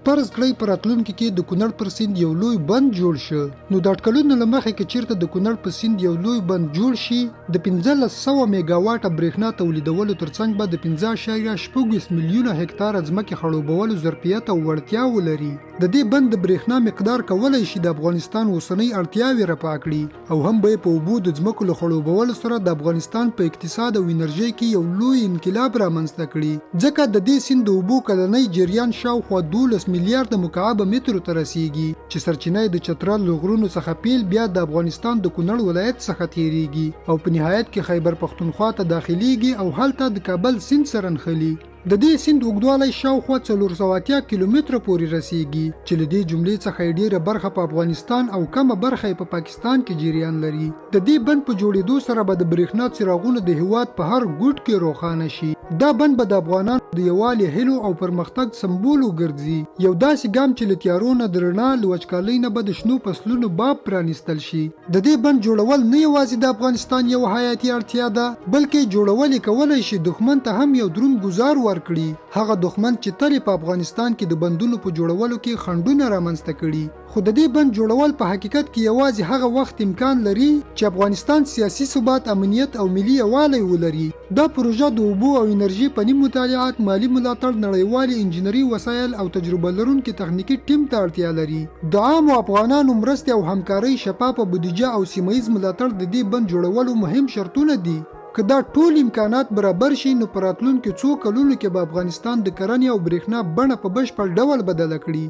فرض کړئ په راتلونکي کې د کونړ پر سیند یو لوی بند جوړ شي، نو د اټکلونو له مخې که چیرته د کونړ په سیند یو لوی بند جوړ شي، د 1500 میګاواټه برېښنا تولیدولو ترڅنګ به د 15.6 میلیونه هکتار ځمکې خړوبولو ظرفیت او وړتیا ولري. د دې بند د برېښنا مقدار کولی شي د افغانستان اوسنۍ اړتیاوې رفع کړي او هم به په اوبو د ځمکو له خړوبولو سره د افغانستان په اقتصاد او انرژۍ کې یو لوی انقلاب رامنځته کړي، ځکه د دې سیند د اوبو کلنی جریان شاوخوا 12 میلیارډ مکعب مترو ته رسیږي، چې سرچینه د چترال له غرونو څخه پیل بیا د افغانستان د کونړ ولایت څخه تیریږي او په نهایت کې خیبر پختونخوا ته داخليږي او هلته د کابل سیند سره نښلي. د دې سیند اوږدوالی شاوخوا 480 کیلومتره پورې رسیږي، چې له دې جملې څخه ډیره برخه په افغانستان او کمه برخه په پاکستان کې جریان لري. د دې بند په جوړېدو سره به د برېښنا څراغونه د هیواد په هر ګوټ کې روښانه شي. دا بند به د افغانانو د یووالي هیلو او پرمختګ سمبول وګرځي، یو داسې ګام چې له تیارو نه د رڼا له وچکالۍ نه به د شنو فصلونو باب پرانیستل شي. د دې بند جوړول نه یوازې د افغانستان یو حیاتي اړتیا ده، بلکې جوړول یې کولی شي دښمن ته هم یو دروند ګزار ورکړي، هغه دښمن چې تل په افغانستان کې د بندونو په جوړولو کې خنډونه رامنځته کړي. خو د دې بند جوړول په حقیقت کې یوازې هغه وخت امکان لري چې افغانستان سیاسي ثبات، امنیت او ملي یووالی ولري. دا پروژه د اوبو او انرژي فني مطالعات، مالي ملاتړ، نړیوالې انجنیري وسایل او تجربه لرونکي تخنیکي ټیم ته اړتیا لري. د عامو افغانانو مرستې او همکارۍ، شفافه بودیجه او سیمهییز ملاتړ د دې بند جوړولو مهم شرطونه دي. که دا ټول امکانات برابر شي، نو په راتلونکو څو کلونو کې به افغانستان د کرنې او برېښنا بڼه په بشپړ ډول بدله کړي.